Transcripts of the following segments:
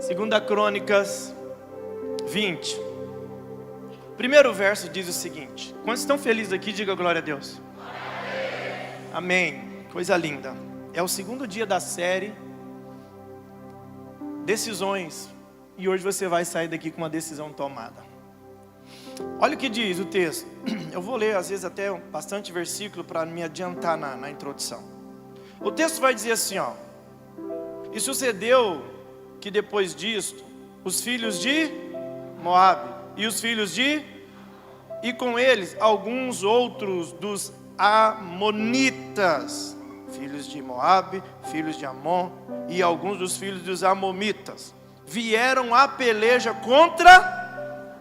Segunda Crônicas 20. Primeiro verso diz o seguinte: quantos estão felizes aqui, diga glória a Deus. Amém. Coisa linda. É o segundo dia da série Decisões, e hoje você vai sair daqui com uma decisão tomada. Olha o que diz o texto. Eu vou ler às vezes até bastante versículo para me adiantar na introdução. O texto vai dizer assim, ó: e sucedeu que depois disto, os filhos de Moabe e os filhos e com eles alguns outros dos amonitas, filhos de Moabe, filhos de Amon, e alguns dos filhos dos amonitas, vieram a peleja contra.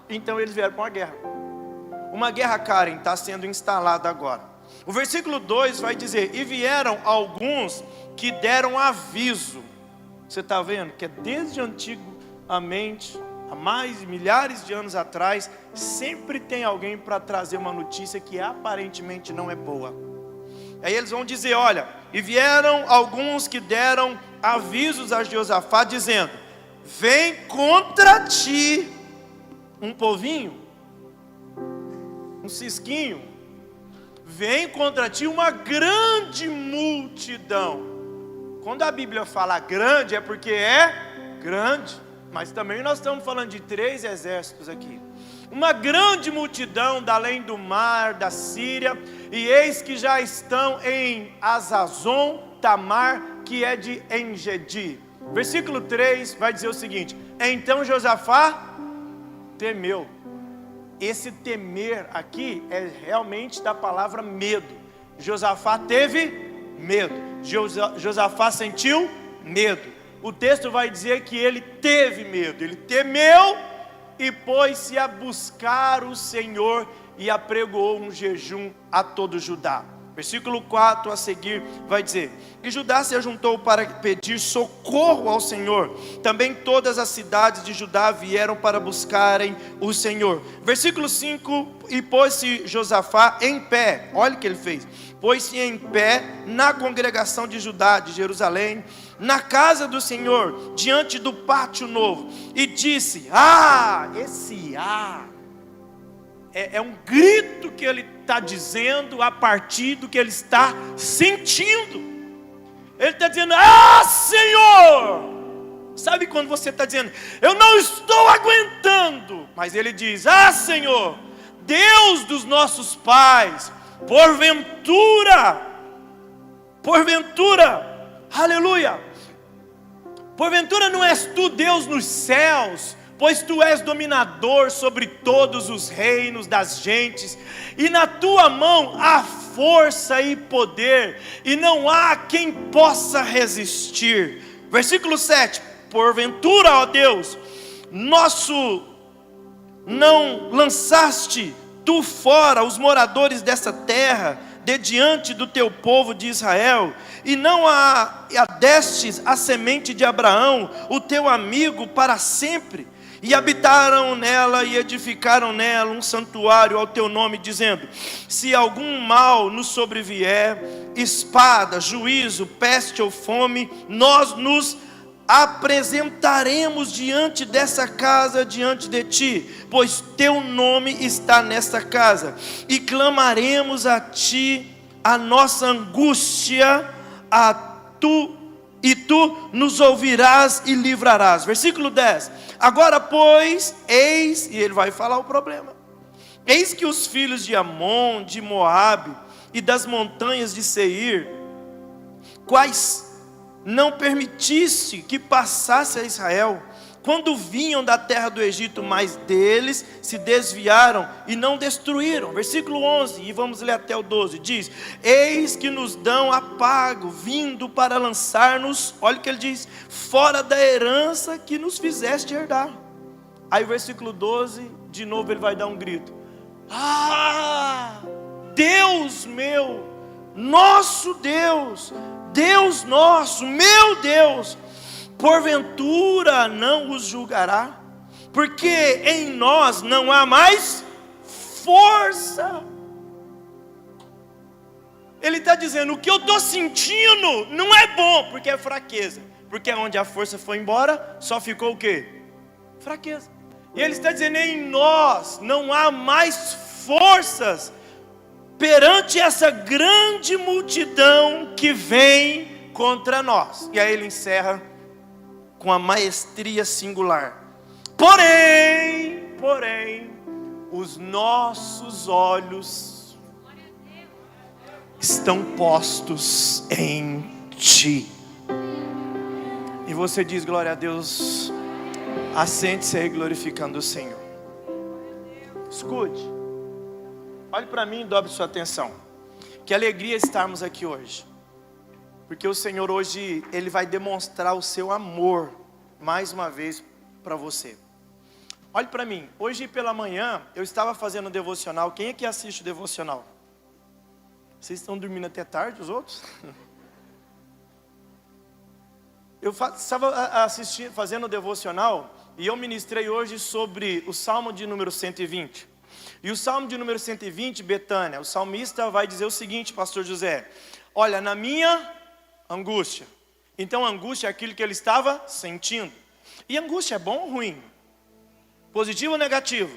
Então eles vieram para uma guerra, Karen, está sendo instalada agora. O versículo 2 vai dizer: e vieram alguns que deram aviso. Você está vendo que é desde antigamente, há mais de milhares de anos atrás, sempre tem alguém para trazer uma notícia que aparentemente não é boa. Aí eles vão dizer, olha, e vieram alguns que deram avisos a Josafá, dizendo: vem contra ti um povinho, um cisquinho, vem contra ti uma grande multidão. Quando a Bíblia fala grande, é porque é grande, mas também nós estamos falando de 3 exércitos aqui. Uma grande multidão da além do mar, da Síria, e eis que já estão em Azazon Tamar, que é de Engedi. Versículo 3 vai dizer o seguinte: então Josafá temeu. Esse temer aqui é realmente da palavra medo. Josafá teve medo. Josafá sentiu medo. O texto vai dizer que ele teve medo, ele temeu e pôs-se a buscar o Senhor e apregoou um jejum a todo Judá. Versículo 4 a seguir vai dizer: e Judá se ajuntou para pedir socorro ao Senhor. Também todas as cidades de Judá vieram para buscarem o Senhor. Versículo 5: e pôs-se Josafá em pé. Olha o que ele fez: pôs-se em pé na congregação de Judá, de Jerusalém, na casa do Senhor, diante do pátio novo, e disse: esse é um grito que ele está dizendo a partir do que ele está sentindo. Ele está dizendo: Senhor! Sabe quando você está dizendo: eu não estou aguentando, mas ele diz: Senhor, Deus dos nossos pais, porventura, aleluia, porventura não és tu Deus nos céus, pois tu és dominador sobre todos os reinos das gentes, e na tua mão há força e poder, e não há quem possa resistir. Versículo 7: porventura, ó Deus, nosso, não lançaste tu fora os moradores dessa terra, de diante do teu povo de Israel, e não adestes a semente de Abraão, o teu amigo, para sempre, e habitaram nela e edificaram nela um santuário ao teu nome, dizendo: se algum mal nos sobrevier, espada, juízo, peste ou fome, nós nos apresentaremos diante dessa casa, diante de ti, pois teu nome está nesta casa, e clamaremos a ti a nossa angústia, e tu nos ouvirás e livrarás. Versículo 10: agora pois, eis, e ele vai falar o problema: eis que os filhos de Amon, de Moabe e das montanhas de Seir, quais não permitisse que passasse a Israel, quando vinham da terra do Egito, mas deles se desviaram e não destruíram. Versículo 11, e vamos ler até o 12, diz: eis que nos dão apago, vindo para lançar-nos, olha o que ele diz, fora da herança que nos fizeste herdar. Aí o versículo 12, de novo ele vai dar um grito: Deus meu, nosso Deus, Deus nosso, meu Deus, porventura não os julgará, porque em nós não há mais força. Ele está dizendo: o que eu estou sentindo não é bom, porque é fraqueza. Porque onde a força foi embora, só ficou o quê? Fraqueza. E ele está dizendo, em nós não há mais forças perante essa grande multidão que vem contra nós. E aí ele encerra com a maestria singular. Porém, os nossos olhos estão postos em Ti. E você diz, glória a Deus. Assente-se aí glorificando o Senhor. Escute. Olhe para mim e dobre sua atenção. Que alegria estarmos aqui hoje. Porque o Senhor hoje, Ele vai demonstrar o seu amor, mais uma vez, para você. Olhe para mim. Hoje pela manhã, eu estava fazendo um devocional. Quem é que assiste o devocional? Vocês estão dormindo até tarde, os outros? Eu estava fazendo o devocional e eu ministrei hoje sobre o Salmo de número 120. E o Salmo de número 120, Betânia, o salmista vai dizer o seguinte, pastor José: olha, na minha angústia. Então angústia é aquilo que ele estava sentindo. E angústia é bom ou ruim? Positivo ou negativo?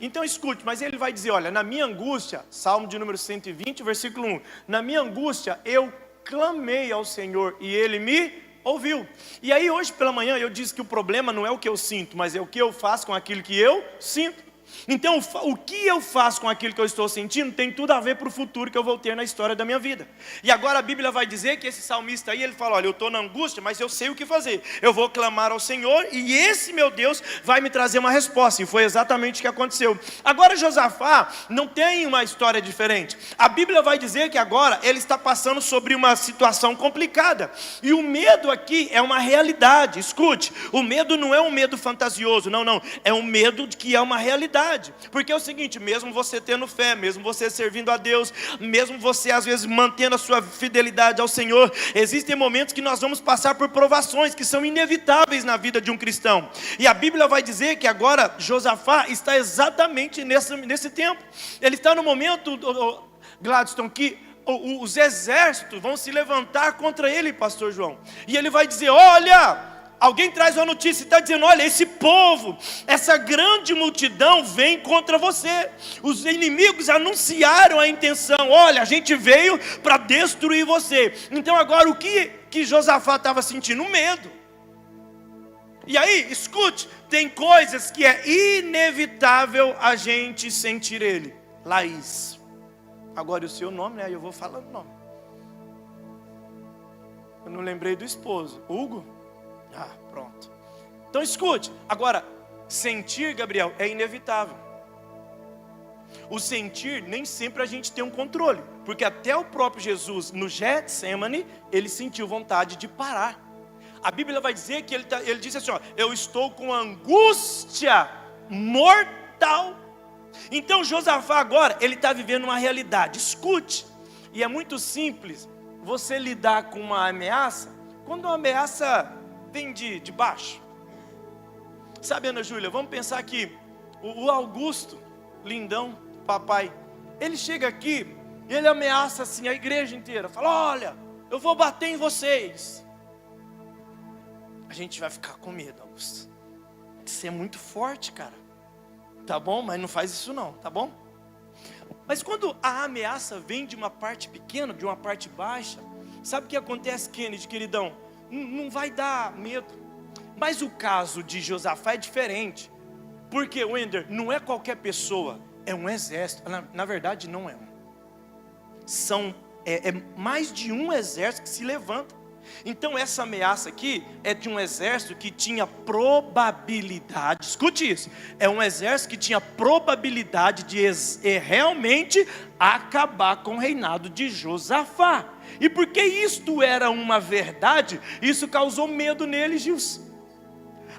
Então escute, mas ele vai dizer, olha, na minha angústia, Salmo de número 120, versículo 1. Na minha angústia eu clamei ao Senhor e Ele me ouviu. E aí hoje pela manhã eu disse que o problema não é o que eu sinto, mas é o que eu faço com aquilo que eu sinto. Então o que eu faço com aquilo que eu estou sentindo tem tudo a ver para o futuro que eu vou ter na história da minha vida. E agora a Bíblia vai dizer que esse salmista aí, ele fala, olha, eu estou na angústia, mas eu sei o que fazer. Eu vou clamar ao Senhor e esse meu Deus vai me trazer uma resposta. E foi exatamente o que aconteceu. Agora Josafá não tem uma história diferente. A Bíblia vai dizer que agora ele está passando sobre uma situação complicada. E o medo aqui é uma realidade. Escute, o medo não é um medo fantasioso, não. É um medo que é uma realidade. Porque é o seguinte, mesmo você tendo fé, mesmo você servindo a Deus, mesmo você às vezes mantendo a sua fidelidade ao Senhor, existem momentos que nós vamos passar por provações que são inevitáveis na vida de um cristão. E a Bíblia vai dizer que agora Josafá está exatamente nesse tempo. Ele está no momento, Gladstone, que os exércitos vão se levantar contra ele, pastor João. E ele vai dizer, olha... Alguém traz uma notícia e está dizendo, olha, esse povo, essa grande multidão vem contra você. Os inimigos anunciaram a intenção, olha, a gente veio para destruir você. Então agora o que Josafá estava sentindo? Medo. E aí, escute, tem coisas que é inevitável a gente sentir ele. Laís. Agora o seu nome, né? Eu vou falando o nome. Eu não lembrei do esposo. Hugo? Ah, pronto. Então escute, agora, sentir, Gabriel, é inevitável. O sentir, nem sempre a gente tem um controle. Porque até o próprio Jesus, no Getsemane, ele sentiu vontade de parar. A Bíblia vai dizer que ele disse assim, ó, eu estou com angústia mortal. Então Josafá agora, ele está vivendo uma realidade. Escute, e é muito simples você lidar com uma ameaça, quando uma ameaça... vem de baixo. Sabe, Ana Júlia, vamos pensar aqui. O Augusto, lindão, papai, ele chega aqui e ele ameaça assim a igreja inteira. Fala, olha, eu vou bater em vocês. A gente vai ficar com medo, Augusto. Você é muito forte, cara. Tá bom? Mas não faz isso não, tá bom? Mas quando a ameaça vem de uma parte pequena, de uma parte baixa, sabe o que acontece, Kennedy, queridão? Não vai dar medo. Mas o caso de Josafá é diferente. Porque, Wender, não é qualquer pessoa, é um exército. Na verdade não é um. É mais de um exército que se levanta. Então essa ameaça aqui é de um exército que tinha probabilidade. Escute isso. É um exército que tinha probabilidade de realmente acabar com o reinado de Josafá. E porque isto era uma verdade, isso causou medo nele, Gilson.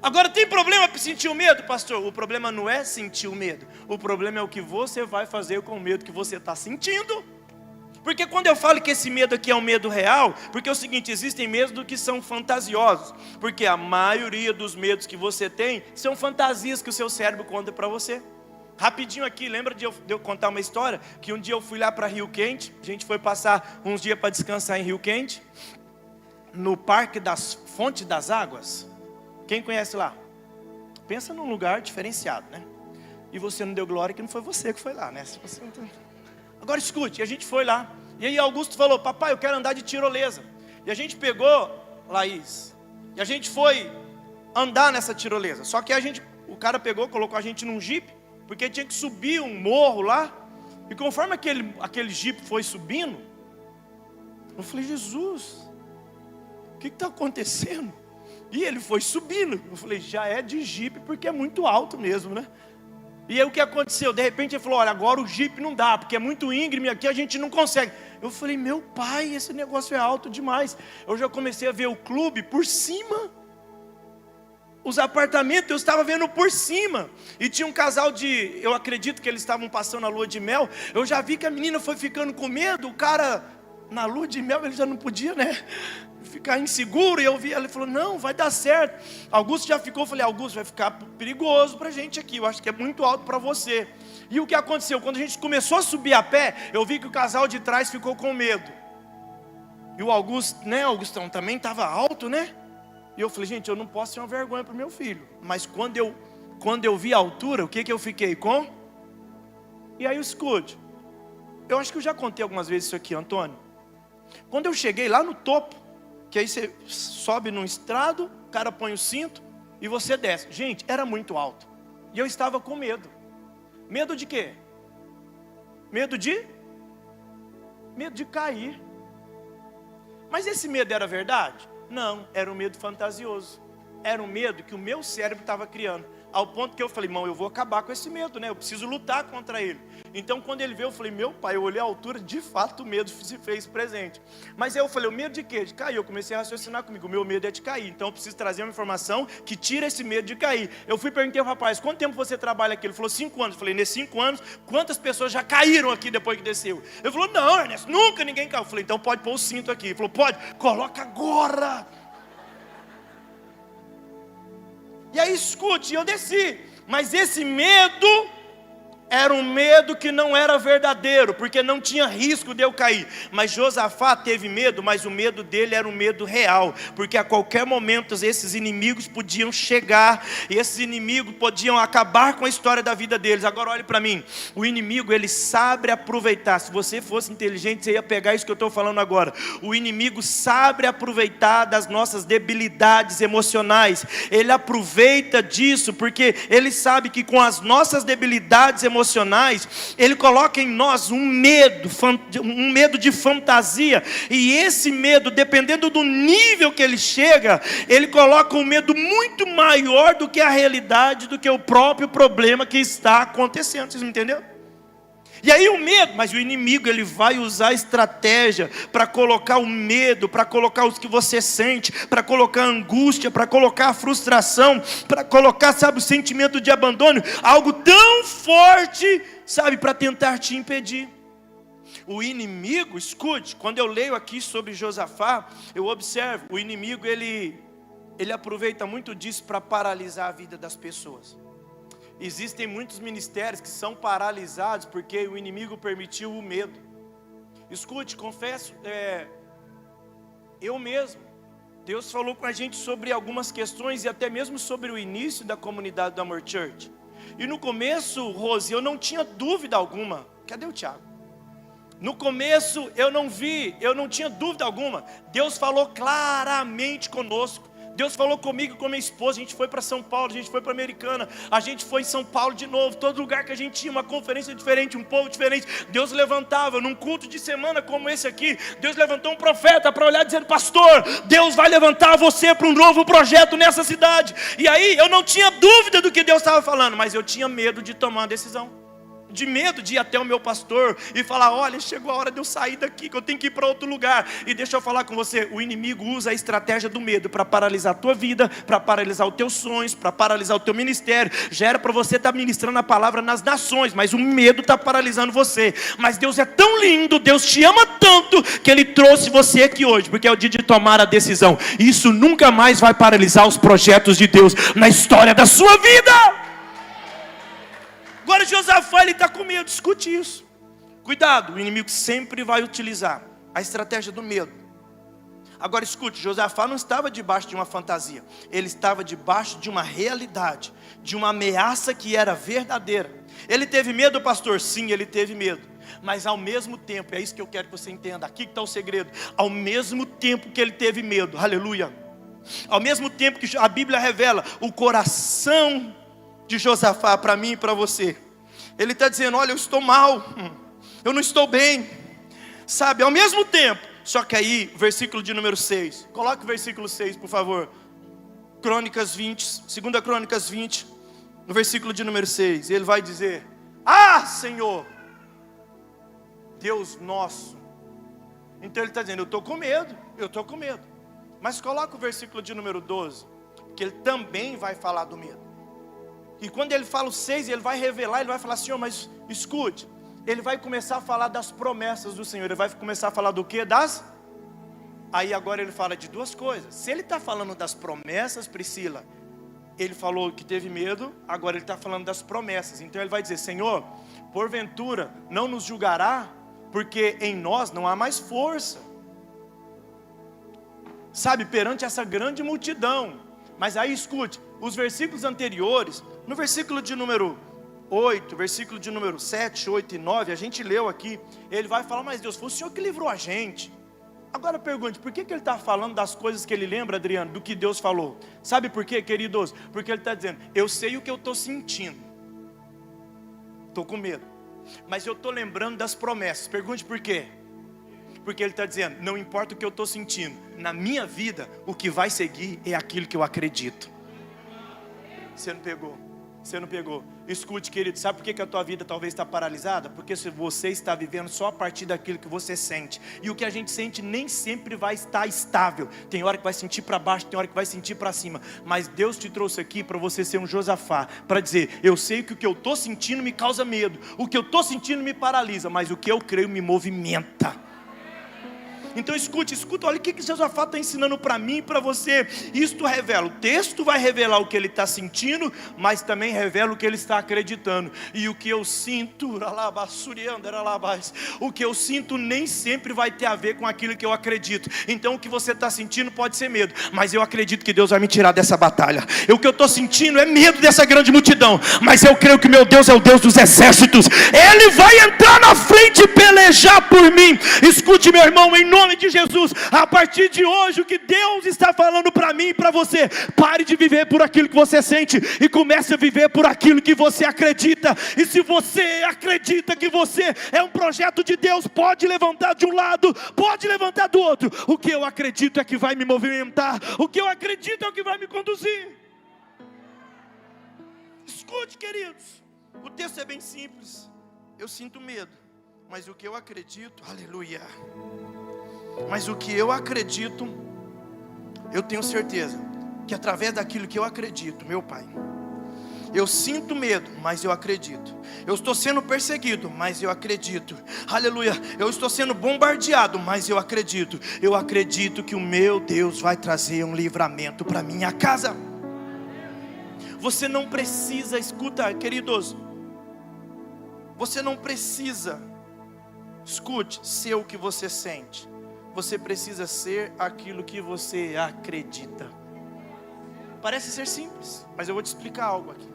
Agora tem problema para sentir o medo, pastor? O problema não é sentir o medo. O problema é o que você vai fazer com o medo que você está sentindo. Porque quando eu falo que esse medo aqui é um medo real, porque é o seguinte, existem medos que são fantasiosos. Porque a maioria dos medos que você tem são fantasias que o seu cérebro conta para você. Rapidinho aqui, lembra de eu contar uma história? Que um dia eu fui lá para Rio Quente, a gente foi passar uns dias para descansar em Rio Quente. no Parque das Fontes das Águas? Quem conhece lá? Pensa num lugar diferenciado, né? E você não deu glória que não foi você que foi lá, né? Se você não... Agora escute, a gente foi lá. E aí Augusto falou, papai, eu quero andar de tirolesa. E a gente pegou, Laís, e a gente foi andar nessa tirolesa. Só que o cara pegou, colocou a gente num jipe, porque tinha que subir um morro lá. E conforme aquele jipe foi subindo, eu falei, Jesus, o que está acontecendo? E ele foi subindo. Eu falei, já é de jipe, porque é muito alto mesmo, né? E aí o que aconteceu? De repente ele falou, olha, agora o jipe não dá, porque é muito íngreme aqui, a gente não consegue. Eu falei, meu pai, esse negócio é alto demais. Eu já comecei a ver o clube por cima. Os apartamentos eu estava vendo por cima. E tinha um casal eu acredito que eles estavam passando a lua de mel. Eu já vi que a menina foi ficando com medo. O cara, na lua de mel, ele já não podia, né? Ficar inseguro. E eu vi, ele falou, não, vai dar certo. Augusto já ficou, eu falei, Augusto, vai ficar perigoso pra gente aqui. Eu acho que é muito alto para você. E o que aconteceu? Quando a gente começou a subir a pé, eu vi que o casal de trás ficou com medo. E o Augusto, né, Augustão, também estava alto, né? E eu falei, gente, eu não posso ser uma vergonha para o meu filho. Mas quando eu vi a altura, o que eu fiquei com? E aí escute. Eu acho que eu já contei algumas vezes isso aqui, Antônio. Quando eu cheguei lá no topo, que aí você sobe num estrado, o cara põe o cinto e você desce. Gente, era muito alto. E eu estava com medo. Medo de quê? Medo de cair. Mas esse medo era verdade? Não, era um medo fantasioso. Era um medo que o meu cérebro estava criando. Ao ponto que eu falei, irmão, eu vou acabar com esse medo, né? Eu preciso lutar contra ele. Então quando ele veio, eu falei, meu pai, eu olhei a altura, de fato o medo se fez presente. Mas aí eu falei, o medo de quê? De cair. Eu comecei a raciocinar comigo, o meu medo é de cair. Então eu preciso trazer uma informação que tira esse medo de cair. Eu fui perguntar ao rapaz, quanto tempo você trabalha aqui? Ele falou, 5 anos. Eu falei, nesses 5 anos, quantas pessoas já caíram aqui depois que desceu? Ele falou, não, Ernesto, nunca ninguém caiu. Eu falei, então pode pôr o cinto aqui. Ele falou, pode, coloca agora. E aí escute, eu desci. Mas esse medo era um medo que não era verdadeiro, porque não tinha risco de eu cair. Mas Josafá teve medo, mas o medo dele era um medo real, porque a qualquer momento esses inimigos podiam chegar, e esses inimigos podiam acabar com a história da vida deles. Agora olhe para mim, o inimigo ele sabe aproveitar. Se você fosse inteligente, você ia pegar isso que eu estou falando agora. O inimigo sabe aproveitar das nossas debilidades emocionais. Ele aproveita disso, porque ele sabe que com as nossas debilidades emocionais, ele coloca em nós um medo de fantasia, e esse medo, dependendo do nível que ele chega, ele coloca um medo muito maior do que a realidade, do que o próprio problema que está acontecendo. Vocês me entenderam? E aí o medo, mas o inimigo ele vai usar estratégia para colocar o medo, para colocar os que você sente, para colocar a angústia, para colocar a frustração, para colocar, sabe, o sentimento de abandono, algo tão forte, sabe, para tentar te impedir. O inimigo, escute, quando eu leio aqui sobre Josafá, eu observo, o inimigo ele aproveita muito disso para paralisar a vida das pessoas. Existem muitos ministérios que são paralisados porque o inimigo permitiu o medo. Escute, confesso, eu mesmo, Deus falou com a gente sobre algumas questões e até mesmo sobre o início da comunidade do Amor Church. E no começo, Rose, eu não tinha dúvida alguma. Cadê o Thiago? No começo eu não tinha dúvida alguma. Deus falou claramente conosco. Deus falou comigo e com minha esposa. A gente foi para São Paulo, a gente foi para Americana, a gente foi em São Paulo de novo. Todo lugar que a gente tinha, uma conferência diferente, um povo diferente, Deus levantava. Num culto de semana como esse aqui, Deus levantou um profeta para olhar dizendo, pastor, Deus vai levantar você para um novo projeto nessa cidade. E aí eu não tinha dúvida do que Deus estava falando, mas eu tinha medo de tomar uma decisão. De medo de ir até o meu pastor e falar, olha, chegou a hora de eu sair daqui, que eu tenho que ir para outro lugar. E deixa eu falar com você, o inimigo usa a estratégia do medo para paralisar a tua vida, para paralisar os teus sonhos, para paralisar o teu ministério. Já era para você estar ministrando a palavra nas nações, mas o medo está paralisando você. Mas Deus é tão lindo, Deus te ama tanto, que Ele trouxe você aqui hoje, porque é o dia de tomar a decisão. Isso nunca mais vai paralisar os projetos de Deus na história da sua vida. Agora Josafá ele está com medo, escute isso. Cuidado, o inimigo sempre vai utilizar a estratégia do medo. Agora escute, Josafá não estava debaixo de uma fantasia. Ele estava debaixo de uma realidade, de uma ameaça que era verdadeira. Ele teve medo, pastor? Sim, ele teve medo. Mas ao mesmo tempo, é isso que eu quero que você entenda, aqui que está o segredo. Ao mesmo tempo que ele teve medo, aleluia, ao mesmo tempo que a Bíblia revela o coração de Josafá para mim e para você, ele está dizendo, olha, eu estou mal, eu não estou bem, sabe, ao mesmo tempo. Só que aí, versículo de número 6, coloque o versículo 6 por favor, Crônicas 20, 2 Crônicas 20, no versículo de número 6, ele vai dizer, Senhor, Deus nosso. Então ele está dizendo, eu estou com medo, mas coloca o versículo de número 12, que ele também vai falar do medo. E quando ele fala o 6, ele vai revelar, ele vai falar, Senhor, mas escute, ele vai começar a falar das promessas do Senhor, ele vai começar a falar do quê? Aí agora ele fala de duas coisas. Se ele está falando das promessas, Priscila, ele falou que teve medo, agora ele está falando das promessas. Então ele vai dizer, Senhor, porventura não nos julgará, porque em nós não há mais força, sabe, perante essa grande multidão. Mas aí escute, os versículos anteriores, no versículo de número 8, versículo de número 7, 8 e 9, a gente leu aqui, ele vai falar, mas Deus, foi o Senhor que livrou a gente. Agora pergunte, por que ele está falando das coisas que ele lembra, Adriano, do que Deus falou? Sabe por quê, queridos? Porque ele está dizendo, eu sei o que eu estou sentindo, estou com medo, mas eu estou lembrando das promessas. Pergunte por quê? Porque ele está dizendo, não importa o que eu estou sentindo, na minha vida, o que vai seguir é aquilo que eu acredito. Você não pegou? Você não pegou? Escute, querido, sabe por que a tua vida talvez está paralisada? Porque você está vivendo só a partir daquilo que você sente. E o que a gente sente nem sempre vai estar estável. Tem hora que vai sentir para baixo, tem hora que vai sentir para cima. Mas Deus te trouxe aqui para você ser um Josafá, para dizer, eu sei que o que eu estou sentindo me causa medo, o que eu estou sentindo me paralisa, mas o que eu creio me movimenta. Então escute, olha o que Josafá está ensinando para mim e para você. Isto revela, o texto vai revelar o que ele está sentindo, mas também revela o que ele está acreditando. E o que eu sinto, o que eu sinto nem sempre vai ter a ver com aquilo que eu acredito. Então o que você está sentindo pode ser medo, mas eu acredito que Deus vai me tirar dessa batalha. O que eu estou sentindo é medo dessa grande multidão, mas eu creio que meu Deus é o Deus dos exércitos. Ele vai entrar na frente e pelejar por mim. Escute, meu irmão, em nome de Jesus, a partir de hoje o que Deus está falando para mim e para você, pare de viver por aquilo que você sente e comece a viver por aquilo que você acredita. E se você acredita que você é um projeto de Deus, pode levantar de um lado, pode levantar do outro. O que eu acredito é que vai me movimentar, o que eu acredito é o que vai me conduzir. Escute, queridos, o texto é bem simples. Eu sinto medo, mas o que eu acredito, aleluia, mas o que eu acredito, eu tenho certeza que através daquilo que eu acredito, meu Pai, eu sinto medo, mas eu acredito. Eu estou sendo perseguido, mas eu acredito. Aleluia. Eu estou sendo bombardeado, mas eu acredito. Eu acredito que o meu Deus vai trazer um livramento para minha casa. Você não precisa, escuta, queridos, você não precisa, escute, ser o que você sente. Você precisa ser aquilo que você acredita. Parece ser simples, mas eu vou te explicar algo aqui.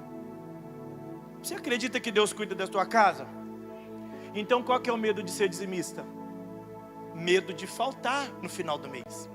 Você acredita que Deus cuida da tua casa? Então qual que é o medo de ser dizimista? Medo de faltar no final do mês.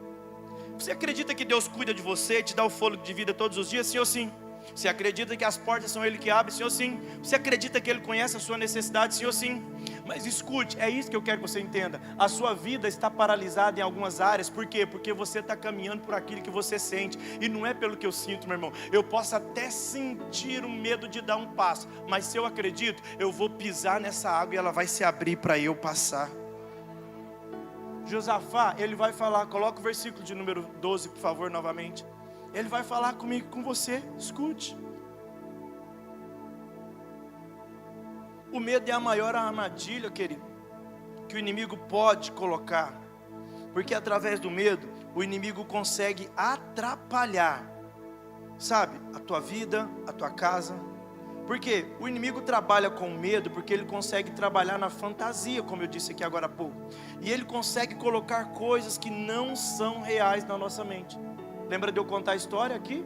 Você acredita que Deus cuida de você, te dá o fôlego de vida todos os dias? Sim ou sim? Você acredita que as portas são Ele que abre? Sim ou sim? Você acredita que Ele conhece a sua necessidade? Sim ou sim? Mas escute, é isso que eu quero que você entenda. A sua vida está paralisada em algumas áreas. Por quê? Porque você está caminhando por aquilo que você sente. E não é pelo que eu sinto, meu irmão. Eu posso até sentir o medo de dar um passo, mas se eu acredito, eu vou pisar nessa água e ela vai se abrir para eu passar. Josafá, ele vai falar, coloca o versículo de número 12, por favor, novamente. Ele vai falar comigo, com você, escute. O medo é a maior armadilha, querido, que o inimigo pode colocar. Porque através do medo, o inimigo consegue atrapalhar, sabe, a tua vida, a tua casa. Porque o inimigo trabalha com medo, porque ele consegue trabalhar na fantasia, como eu disse aqui agora há pouco. E ele consegue colocar coisas que não são reais na nossa mente. Lembra de eu contar a história aqui?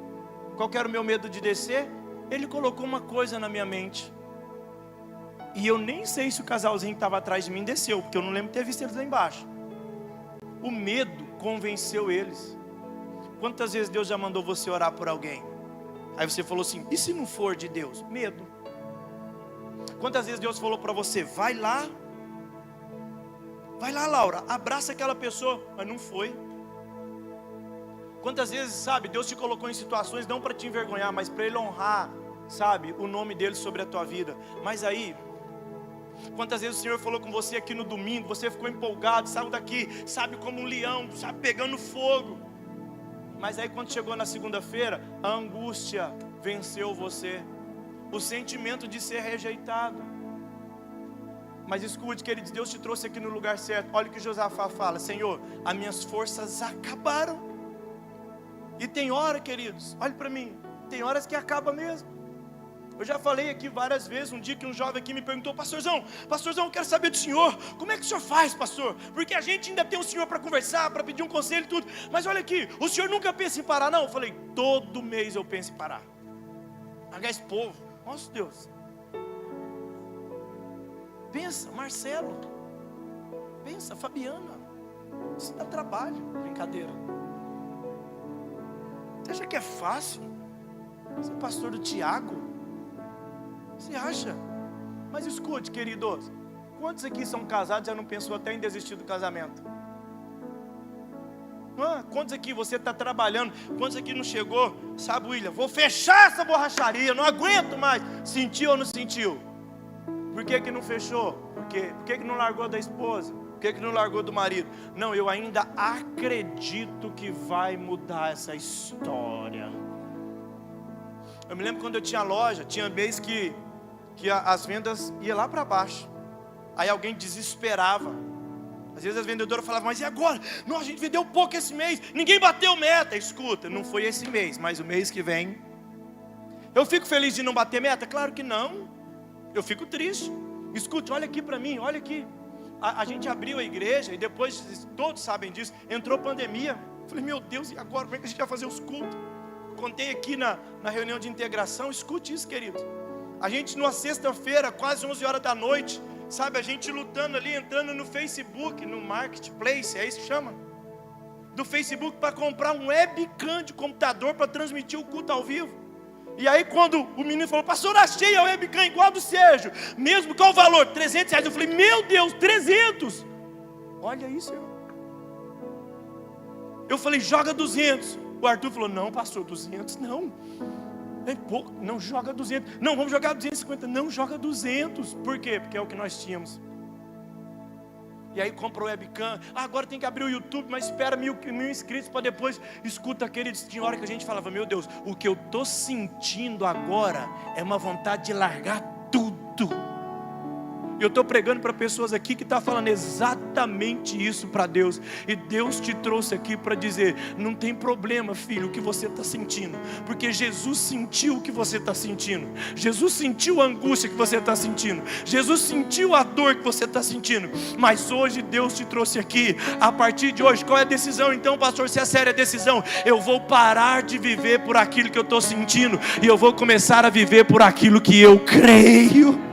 Qual que era o meu medo de descer? Ele colocou uma coisa na minha mente. E eu nem sei se o casalzinho que estava atrás de mim desceu, porque eu não lembro de ter visto eles lá embaixo. O medo convenceu eles. Quantas vezes Deus já mandou você orar por alguém? Aí você falou assim, e se não for de Deus? Medo. Quantas vezes Deus falou para você, vai lá, Laura, abraça aquela pessoa, mas não foi. Quantas vezes, sabe, Deus te colocou em situações não para te envergonhar, mas para Ele honrar, sabe, o nome dEle sobre a tua vida. Mas aí, quantas vezes o Senhor falou com você aqui no domingo, você ficou empolgado, saiu daqui, sabe, como um leão, sabe, pegando fogo. Mas aí quando chegou na segunda-feira, a angústia venceu você, o sentimento de ser rejeitado. Mas escute, queridos, Deus te trouxe aqui no lugar certo. Olha o que Josafá fala, Senhor, as minhas forças acabaram. E tem hora, queridos, olhe para mim, tem horas que acaba mesmo. Eu já falei aqui várias vezes, um dia que um jovem aqui me perguntou, pastorzão, eu quero saber do senhor, como é que o senhor faz, pastor? Porque a gente ainda tem um senhor para conversar, para pedir um conselho e tudo, mas olha aqui, o senhor nunca pensa em parar, não? Eu falei, todo mês eu penso em parar. Pagar esse povo, nossa Deus. Pensa, Marcelo, pensa, Fabiana, isso dá trabalho, brincadeira. Você acha que é fácil ser pastor do Tiago? Você acha? Mas escute, queridos, quantos aqui são casados e já não pensou até em desistir do casamento? Quantos aqui você está trabalhando? Quantos aqui não chegou? Sabe, William, vou fechar essa borracharia, não aguento mais. Sentiu ou não sentiu? Por que que não fechou? Por que que não largou da esposa? Por que que não largou do marido? Não, eu ainda acredito que vai mudar essa história. Eu me lembro quando eu tinha loja, tinha mês que as vendas iam lá para baixo. Aí alguém desesperava. Às vezes as vendedoras falavam, mas e agora? Não, a gente vendeu pouco esse mês, ninguém bateu meta. Escuta, não foi esse mês, mas o mês que vem. Eu fico feliz de não bater meta? Claro que não. Eu fico triste. Escute, olha aqui para mim, olha aqui. A gente abriu a igreja e depois, todos sabem disso, entrou pandemia. Falei, meu Deus, e agora? Como é que a gente vai fazer os cultos? Contei aqui na reunião de integração, escute isso, querido. A gente numa sexta-feira, quase 11 horas da noite, sabe, a gente lutando ali, entrando no Facebook, no Marketplace, é isso que chama? Do Facebook para comprar um webcam de computador para transmitir o culto ao vivo. E aí quando o menino falou, pastor, achei a webcam igual a do Sérgio, mesmo, qual o valor? R$300. Eu falei, meu Deus, 300. Olha isso, irmão. Eu falei, joga 200. O Arthur falou, não pastor, 200 não. É pouco, não joga 200. Não, vamos jogar 250. Não, joga 200. Por quê? Porque é o que nós tínhamos. E aí compra o webcam. Agora tem que abrir o YouTube, mas espera mil inscritos para depois. Escuta aqueles, tinha hora que a gente falava, meu Deus, o que eu estou sentindo agora é uma vontade de largar tudo. Eu estou pregando para pessoas aqui que estão falando exatamente isso para Deus. E Deus te trouxe aqui para dizer, não tem problema, filho, o que você está sentindo. Porque Jesus sentiu o que você está sentindo. Jesus sentiu a angústia que você está sentindo. Jesus sentiu a dor que você está sentindo. Mas hoje Deus te trouxe aqui. A partir de hoje, qual é a decisão? Então, pastor, se é séria a decisão, eu vou parar de viver por aquilo que eu estou sentindo. E eu vou começar a viver por aquilo que eu creio.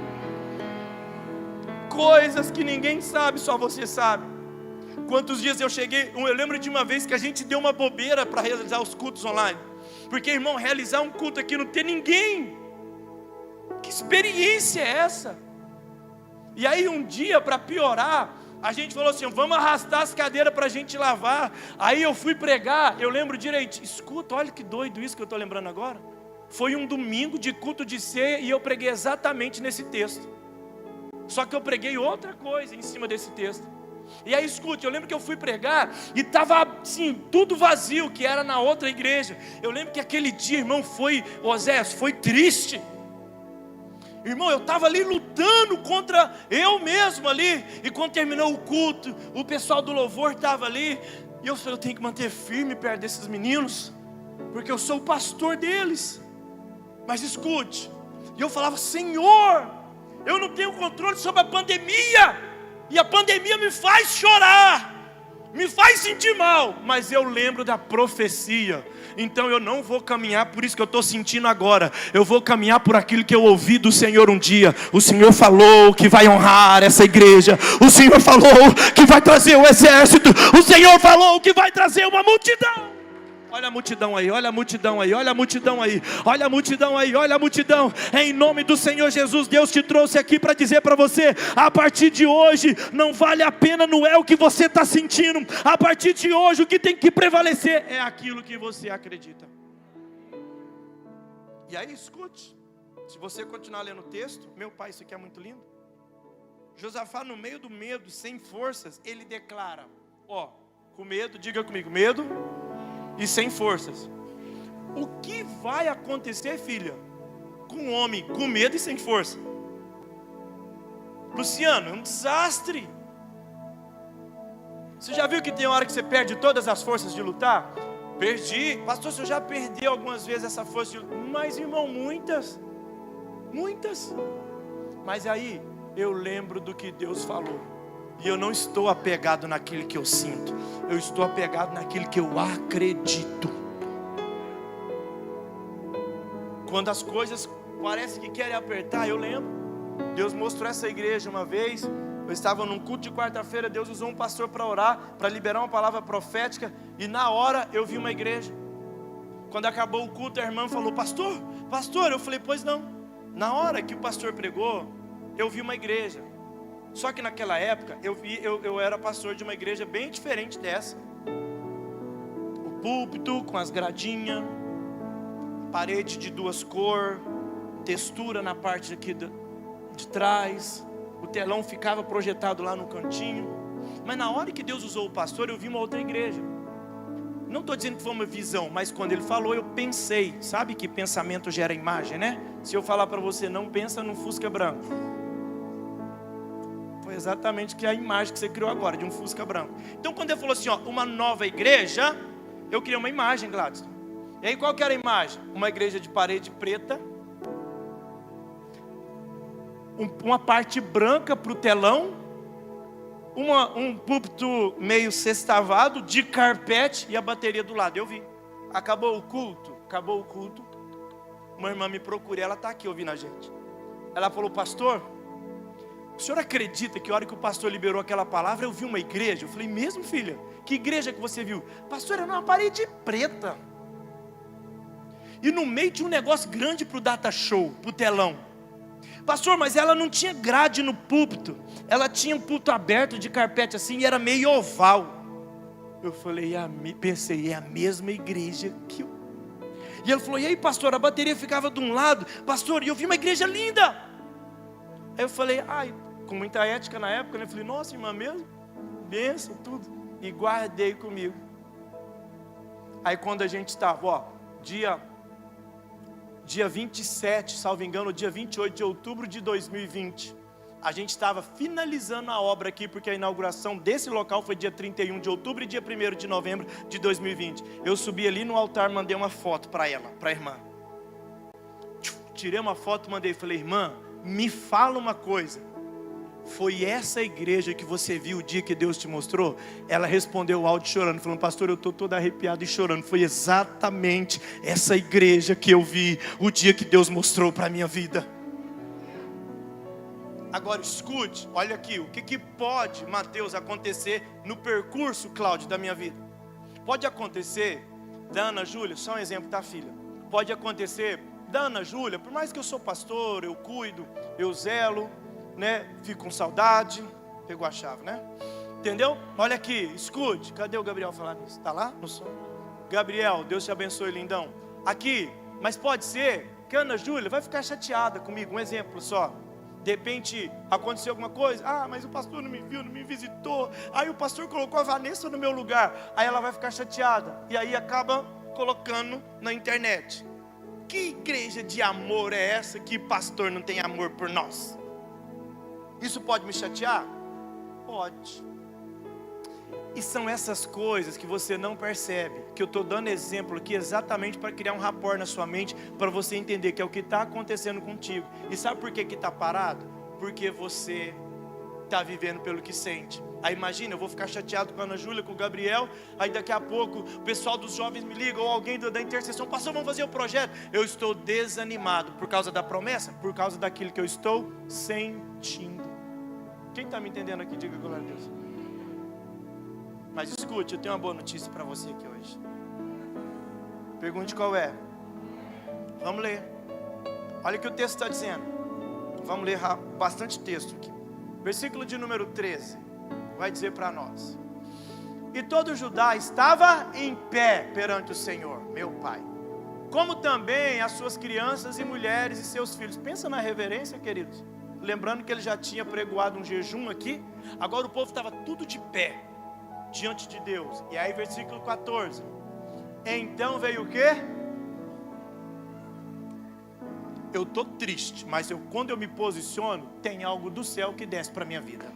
Coisas que ninguém sabe, só você sabe. Quantos dias eu cheguei, eu lembro de uma vez que a gente deu uma bobeira para realizar os cultos online. Porque, irmão, realizar um culto aqui não tem ninguém. Que experiência é essa? E aí um dia, para piorar, a gente falou assim, vamos arrastar as cadeiras para a gente lavar. Aí eu fui pregar, eu lembro direitinho. Escuta, olha que doido isso que eu estou lembrando agora. Foi um domingo de culto de ceia e eu preguei exatamente nesse texto. Só que eu preguei outra coisa em cima desse texto. E aí escute, eu lembro que eu fui pregar e estava assim, tudo vazio, que era na outra igreja. Eu lembro que aquele dia, irmão, Oséias, foi triste. Irmão, eu estava ali lutando contra eu mesmo ali. E quando terminou o culto, o pessoal do louvor estava ali. E eu falei, eu tenho que manter firme perto desses meninos, porque eu sou o pastor deles. Mas escute, E eu falava: Senhor, eu não tenho controle sobre a pandemia, e a pandemia me faz chorar, me faz sentir mal, mas eu lembro da profecia. Então eu não vou caminhar por isso que eu estou sentindo agora. Eu vou caminhar por aquilo que eu ouvi do Senhor um dia. O Senhor falou que vai honrar essa igreja. O Senhor falou que vai trazer o exército. O Senhor falou que vai trazer uma multidão. Olha a multidão aí, olha a multidão aí, olha a multidão aí, olha a multidão aí, olha a multidão. Em nome do Senhor Jesus, Deus te trouxe aqui para dizer para você: a partir de hoje, não vale a pena, não é o que você está sentindo. A partir de hoje, o que tem que prevalecer é aquilo que você acredita. E aí, escute, se você continuar lendo o texto, meu pai, isso aqui é muito lindo. Josafá, no meio do medo, sem forças, ele declara, ó, com medo, diga comigo, medo e sem forças. O que vai acontecer, filha, com um homem com medo e sem força? Luciano, é um desastre. Você já viu que tem hora que você perde todas as forças de lutar? Perdi. Pastor, você já perdeu algumas vezes essa força de lutar? Mas, irmão, muitas. Mas aí, eu lembro do que Deus falou. E eu não estou apegado naquilo que eu sinto. Eu estou apegado naquilo que eu acredito. Quando as coisas parecem que querem apertar, eu lembro. Deus mostrou essa igreja uma vez. Eu estava num culto de quarta-feira. Deus usou um pastor para orar, para liberar uma palavra profética. E na hora eu vi uma igreja. Quando acabou o culto, a irmã falou: pastor, eu falei: pois não. Na hora que o pastor pregou, eu vi uma igreja. Só que naquela época, eu era pastor de uma igreja bem diferente dessa. O púlpito com as gradinhas, parede de duas cores, textura na parte aqui de trás, o telão ficava projetado lá no cantinho. Mas na hora que Deus usou o pastor, eu vi uma outra igreja. Não estou dizendo que foi uma visão, mas quando ele falou, eu pensei. Sabe que pensamento gera imagem, né? Se eu falar para você: não pensa num Fusca branco, foi exatamente que a imagem que você criou agora, de um Fusca branco. Então quando ele falou assim, ó, uma nova igreja, eu criei uma imagem, Gladys. E aí qual que era a imagem? Uma igreja de parede preta, uma parte branca para o telão, um púlpito meio sextavado, de carpete e a bateria do lado. Eu vi. Acabou o culto. Uma irmã me procurou, ela está aqui ouvindo a gente. Ela falou: pastor, o senhor acredita que a hora que o pastor liberou aquela palavra, eu vi uma igreja? Eu falei: mesmo, filha? Que igreja que você viu? Pastor, era uma parede preta. E no meio tinha um negócio grande para o data show, para o telão. Pastor, mas ela não tinha grade no púlpito. Ela tinha um púlpito aberto de carpete assim, e era meio oval. Eu falei: pensei, é a mesma igreja que eu... E ele falou: e aí, pastor, a bateria ficava de um lado. Pastor, e eu vi uma igreja linda. Aí eu falei: com muita ética na época, né? Eu falei: nossa, irmã, mesmo? Benção, tudo. E guardei comigo. Aí quando a gente estava, ó, dia 27, salvo engano, dia 28 de outubro de 2020, a gente estava finalizando a obra aqui, porque a inauguração desse local foi dia 31 de outubro e dia 1º de novembro de 2020. Eu subi ali no altar, mandei uma foto para ela, para a irmã. Tirei uma foto, mandei, falei: irmã, me fala uma coisa, foi essa igreja que você viu o dia que Deus te mostrou? Ela respondeu o áudio chorando, falando: pastor, eu estou toda arrepiada e chorando. Foi exatamente essa igreja que eu vi o dia que Deus mostrou para a minha vida. Agora escute, olha aqui, o que pode, Mateus, acontecer no percurso, Cláudio, da minha vida? Pode acontecer da Ana Júlia, só um exemplo, tá, filha? Pode acontecer da Ana Júlia, por mais que eu sou pastor, eu cuido, eu zelo, né? Fico com saudade. Pegou a chave, né? Entendeu? Olha aqui, escute. Cadê o Gabriel falar nisso? Está lá no som? Gabriel, Deus te abençoe, lindão. Aqui, mas pode ser que a Ana Júlia vai ficar chateada comigo. Um exemplo só. De repente, aconteceu alguma coisa. Mas o pastor não me viu, não me visitou. Aí o pastor colocou a Vanessa no meu lugar. Aí ela vai ficar chateada. E aí acaba colocando na internet: que igreja de amor é essa que pastor não tem amor por nós? Isso pode me chatear? Pode. E são essas coisas que você não percebe, que eu estou dando exemplo aqui exatamente para criar um rapport na sua mente, para você entender que é o que está acontecendo contigo. E sabe por que está parado? Porque você está vivendo pelo que sente. Aí imagina, eu vou ficar chateado com a Ana Júlia, com o Gabriel, aí daqui a pouco o pessoal dos jovens me liga, ou alguém da intercessão, pastor, vamos fazer o projeto. Eu estou desanimado, por causa da promessa, por causa daquilo que eu estou sentindo. Quem está me entendendo aqui, diga glória a Deus. Mas escute, eu tenho uma boa notícia para você aqui hoje. Pergunte qual é. Vamos ler. Olha o que o texto está dizendo. Vamos ler bastante texto aqui. Versículo de número 13. Vai dizer para nós. E todo Judá estava em pé perante o Senhor, meu Pai. Como também as suas crianças e mulheres e seus filhos. Pensa na reverência, queridos. Lembrando que ele já tinha pregoado um jejum aqui. Agora o povo estava tudo de pé diante de Deus. E aí versículo 14. Então veio o quê? Eu estou triste, mas quando eu me posiciono, tem algo do céu que desce para a minha vida.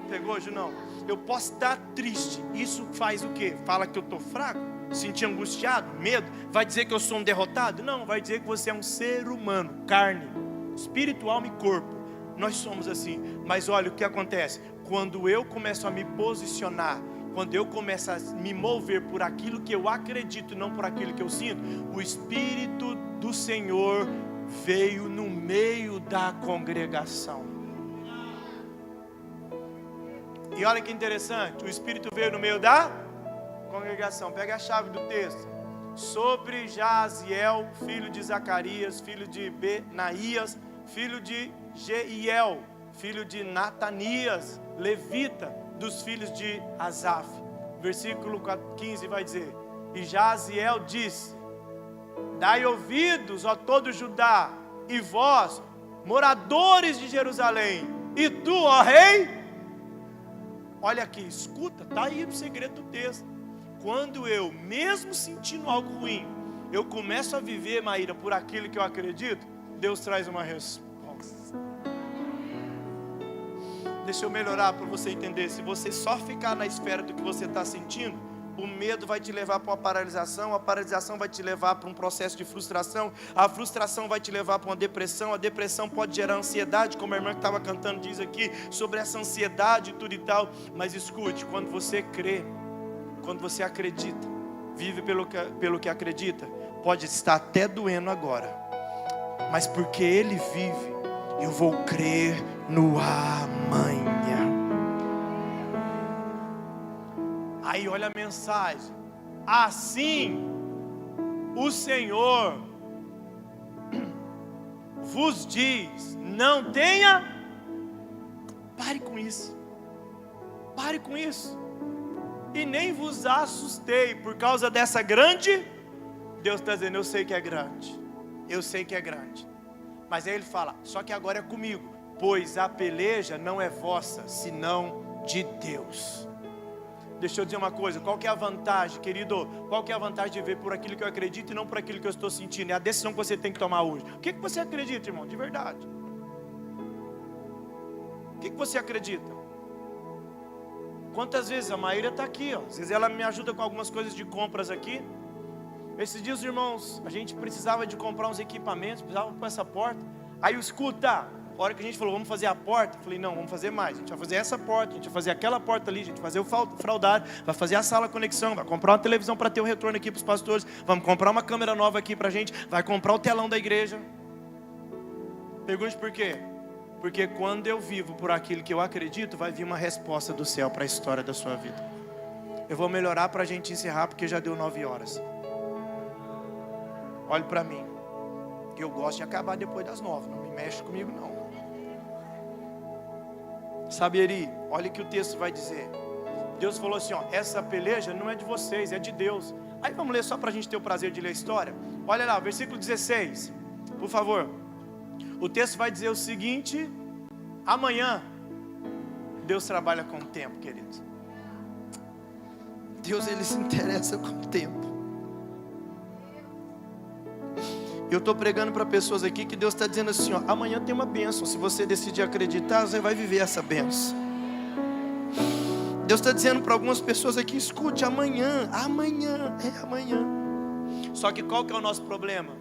Pegou hoje não? Eu posso estar triste. Isso faz o quê? Fala que eu estou fraco? Sentir angustiado? Medo? Vai dizer que eu sou um derrotado? Não, vai dizer que você é um ser humano, carne, espírito, alma e corpo. Nós somos assim. Mas olha o que acontece. Quando eu começo a me posicionar, quando eu começo a me mover por aquilo que eu acredito e não por aquilo que eu sinto, o Espírito do Senhor veio no meio da congregação. E olha que interessante, o Espírito veio no meio da congregação. Pega a chave do texto. Sobre Jaziel, filho de Zacarias, filho de Benaías, filho de Jeiel, filho de Natanias, levita, dos filhos de Asaf. Versículo 15 vai dizer: e Jaziel disse: dai ouvidos, ó todo Judá, e vós, moradores de Jerusalém, e tu, ó rei. Olha aqui, escuta, está aí o segredo do texto. Quando eu, mesmo sentindo algo ruim, eu começo a viver, Maíra, por aquilo que eu acredito, Deus traz uma resposta. Deixa eu melhorar para você entender. Se você só ficar na esfera do que você está sentindo, o medo vai te levar para uma paralisação, a paralisação vai te levar para um processo de frustração, a frustração vai te levar para uma depressão, a depressão pode gerar ansiedade, como a irmã que estava cantando diz aqui, sobre essa ansiedade e tudo e tal. Mas escute, quando você crê, quando você acredita, vive pelo que acredita, pode estar até doendo agora, mas porque Ele vive, eu vou crer no amanhã. Aí olha a mensagem. Assim o Senhor vos diz: não tenha. Pare com isso. Pare com isso. E nem vos assustei por causa dessa grande. Deus está dizendo: eu sei que é grande. Eu sei que é grande. Mas aí ele fala: só que agora é comigo, pois a peleja não é vossa, senão de Deus. Deixa eu dizer uma coisa, qual que é a vantagem, querido? Qual que é a vantagem de ver por aquilo que eu acredito e não por aquilo que eu estou sentindo? É a decisão que você tem que tomar hoje. O que você acredita, irmão? De verdade. O que você acredita? Quantas vezes a Maíra está aqui, ó. Às vezes ela me ajuda com algumas coisas de compras aqui. Esses dias, irmãos, a gente precisava de comprar uns equipamentos, precisava pôr essa porta. Aí eu escuta, a hora que a gente falou, vamos fazer a porta, eu falei, não, vamos fazer mais. A gente vai fazer essa porta, a gente vai fazer aquela porta ali, a gente vai fazer o fraudário, vai fazer a sala conexão, vai comprar uma televisão para ter o retorno aqui para os pastores, vamos comprar uma câmera nova aqui para a gente, vai comprar o telão da igreja. Pergunte por quê? Porque quando eu vivo por aquilo que eu acredito, vai vir uma resposta do céu para a história da sua vida. Eu vou melhorar para a gente encerrar, porque já deu 9 horas. Olhe para mim, que eu gosto de acabar depois das 9, não me mexe comigo não. Sabe, Eri, olha o que o texto vai dizer. Deus falou assim, ó, essa peleja não é de vocês, é de Deus. Aí vamos ler só para a gente ter o prazer de ler a história. Olha lá, versículo 16, por favor. O texto vai dizer o seguinte: amanhã, Deus trabalha com o tempo, queridos. Deus, Ele se interessa com o tempo. Eu estou pregando para pessoas aqui que Deus está dizendo assim, ó, amanhã tem uma bênção. Se você decidir acreditar, você vai viver essa bênção. Deus está dizendo para algumas pessoas aqui: escute, amanhã. Só que qual que é o nosso problema?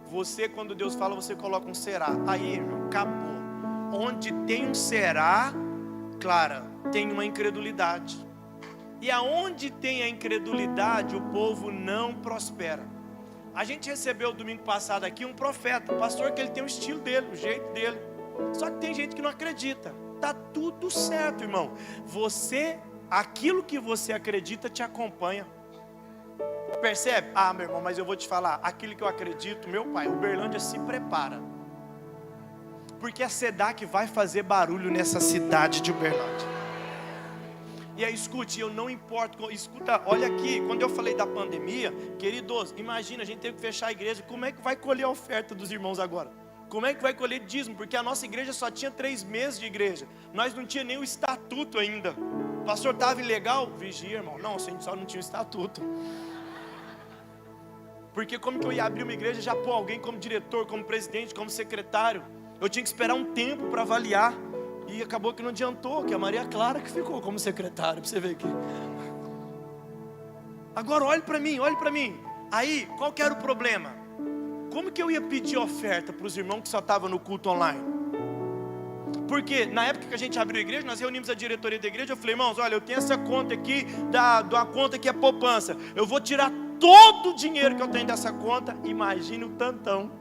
Você, quando Deus fala, você coloca um será. Aí, irmão, acabou. Onde tem um será, Clara, tem uma incredulidade. E aonde tem a incredulidade, o povo não prospera. A gente recebeu domingo passado aqui um profeta, um pastor, que ele tem o estilo dele, o jeito dele. Só que tem gente que não acredita. Tá tudo certo, irmão. Aquilo que você acredita te acompanha. Percebe? Ah, meu irmão, mas eu vou te falar, aquilo que eu acredito, meu pai, Uberlândia se prepara. Porque a SEDAC vai fazer barulho nessa cidade de Uberlândia. E aí, escute, eu não importo, escuta, olha aqui, quando eu falei da pandemia, queridos, imagina, a gente teve que fechar a igreja, como é que vai colher a oferta dos irmãos agora? Como é que vai colher dízimo? Porque a nossa igreja só tinha 3 meses de igreja, nós não tinha nem o estatuto ainda. O pastor estava ilegal? Vigia, irmão, não, a gente só não tinha o estatuto. Porque como que eu ia abrir uma igreja, já pôr alguém como diretor, como presidente, como secretário? Eu tinha que esperar um tempo para avaliar. E acabou que não adiantou, que a Maria Clara que ficou como secretária, para você ver aqui. Agora olhe para mim. Aí, qual que era o problema? Como que eu ia pedir oferta para os irmãos que só estavam no culto online? Porque na época que a gente abriu a igreja, nós reunimos a diretoria da igreja. Eu falei: irmãos, olha, eu tenho essa conta aqui, da conta que é poupança. Eu vou tirar todo o dinheiro que eu tenho dessa conta. Imagine o tantão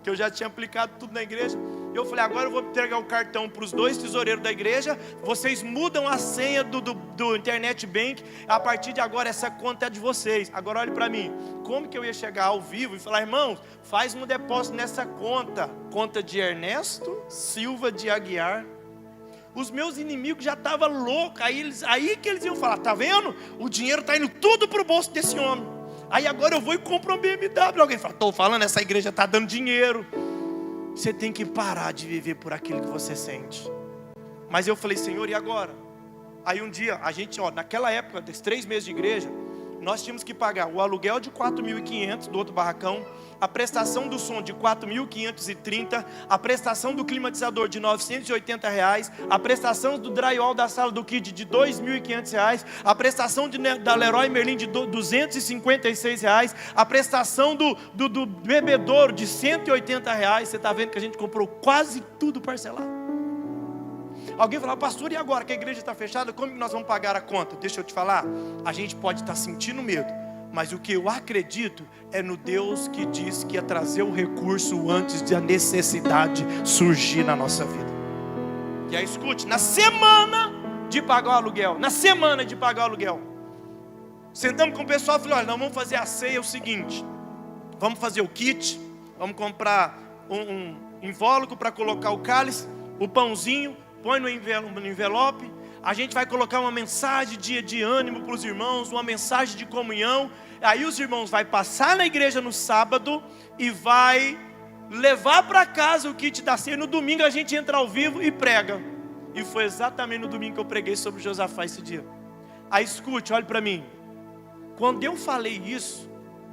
que eu já tinha aplicado tudo na igreja. Eu falei: agora eu vou entregar o cartão para os 2 tesoureiros da igreja. Vocês mudam a senha do Internet Bank. A partir de agora essa conta é de vocês. Agora olhe para mim. Como que eu ia chegar ao vivo e falar: irmãos, faz um depósito nessa conta de Ernesto Silva de Aguiar? Os meus inimigos já estavam loucos. Aí que eles iam falar: tá vendo? O dinheiro está indo tudo para o bolso desse homem. Aí agora eu vou e compro um BMW. Alguém fala: estou falando, essa igreja está dando dinheiro. Você tem que parar de viver por aquilo que você sente. Mas eu falei: Senhor, e agora? Aí um dia, a gente, naquela época, desses 3 meses de igreja, nós tínhamos que pagar o aluguel de 4.500 do outro barracão, a prestação do som de 4.530, a prestação do climatizador de R$980, a prestação do drywall da sala do Kid de R$2.500, a prestação da Leroy Merlin de R$256, a prestação do bebedouro de R$180. Você está vendo que a gente comprou quase tudo parcelado. Alguém falava: pastor, e agora que a igreja está fechada, como que nós vamos pagar a conta? Deixa eu te falar, a gente pode estar sentindo medo, mas o que eu acredito é no Deus que disse que ia trazer o recurso antes de a necessidade surgir na nossa vida. E aí escute, na semana de pagar o aluguel, sentamos com o pessoal e falei: olha, nós vamos fazer a ceia, é o seguinte, vamos fazer o kit, vamos comprar um invólucro para colocar o cálice, o pãozinho, põe no envelope, a gente vai colocar uma mensagem de ânimo para os irmãos, uma mensagem de comunhão. Aí os irmãos vão passar na igreja no sábado e vai levar para casa o kit da ceia. No domingo a gente entra ao vivo e prega. E foi exatamente no domingo que eu preguei sobre Josafá esse dia. Aí escute, olhe para mim. Quando eu falei isso,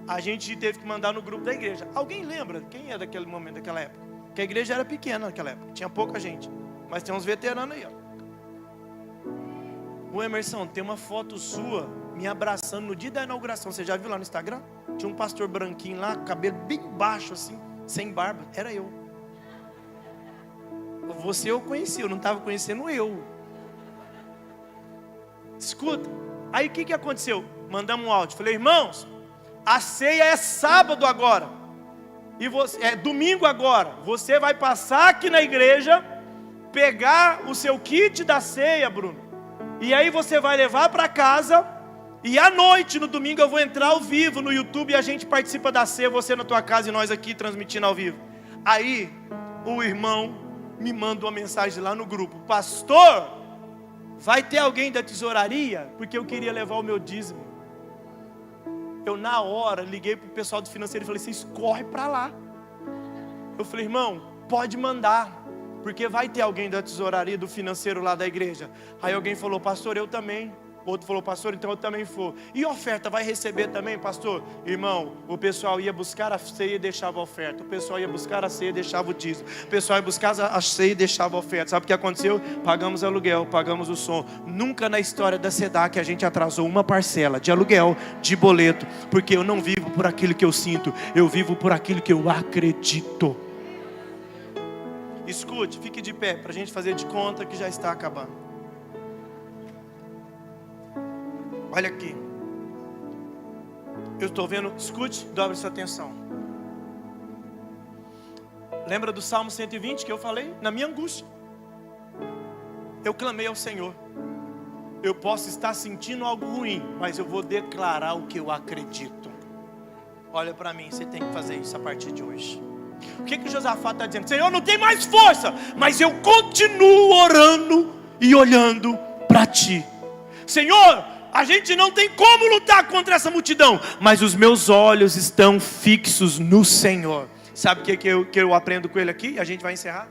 a gente teve que mandar no grupo da igreja. Alguém lembra quem é daquele momento, daquela época? Porque a igreja era pequena naquela época, tinha pouca gente. Mas tem uns veteranos aí, Ô Emerson, tem uma foto sua me abraçando no dia da inauguração. Você já viu lá no Instagram? Tinha um pastor branquinho lá, cabelo bem baixo assim, sem barba. Era eu. Você eu conheci, eu não estava conhecendo eu. Escuta, aí o que aconteceu? Mandamos um áudio, falei: irmãos, a ceia é sábado agora, e é domingo agora. Você vai passar aqui na igreja, pegar o seu kit da ceia, Bruno, e aí você vai levar para casa, e à noite, no domingo, eu vou entrar ao vivo no YouTube, e a gente participa da ceia, você na tua casa e nós aqui transmitindo ao vivo. Aí o irmão me manda uma mensagem lá no grupo: pastor, vai ter alguém da tesouraria? Porque eu queria levar o meu dízimo. Eu na hora liguei para o pessoal do financeiro e falei: vocês correm para lá. Eu falei: irmão, pode mandar, porque vai ter alguém da tesouraria, do financeiro lá da igreja. Aí alguém falou: pastor, eu também. Outro falou, pastor, então eu também vou. E oferta, vai receber também, pastor? Irmão, o pessoal ia buscar a ceia e deixava a oferta. O pessoal ia buscar a ceia e deixava o dízimo. O pessoal ia buscar a ceia e deixava a oferta. Sabe o que aconteceu? Pagamos aluguel, pagamos o som. Nunca na história da SEDAC a gente atrasou uma parcela de aluguel, de boleto. Porque eu não vivo por aquilo que eu sinto, eu vivo por aquilo que eu acredito. Escute, fique de pé para a gente fazer de conta que já está acabando. Olha aqui. Eu estou vendo, escute, dobre sua atenção. Lembra do Salmo 120 que eu falei? Na minha angústia, eu clamei ao Senhor. Eu posso estar sentindo algo ruim, mas eu vou declarar o que eu acredito. Olha para mim, você tem que fazer isso a partir de hoje. O que Josafá está dizendo? Senhor, não tem mais força, mas eu continuo orando e olhando para Ti. Senhor, a gente não tem como lutar contra essa multidão, mas os meus olhos estão fixos no Senhor. Sabe o que eu aprendo com ele aqui? A gente vai encerrar.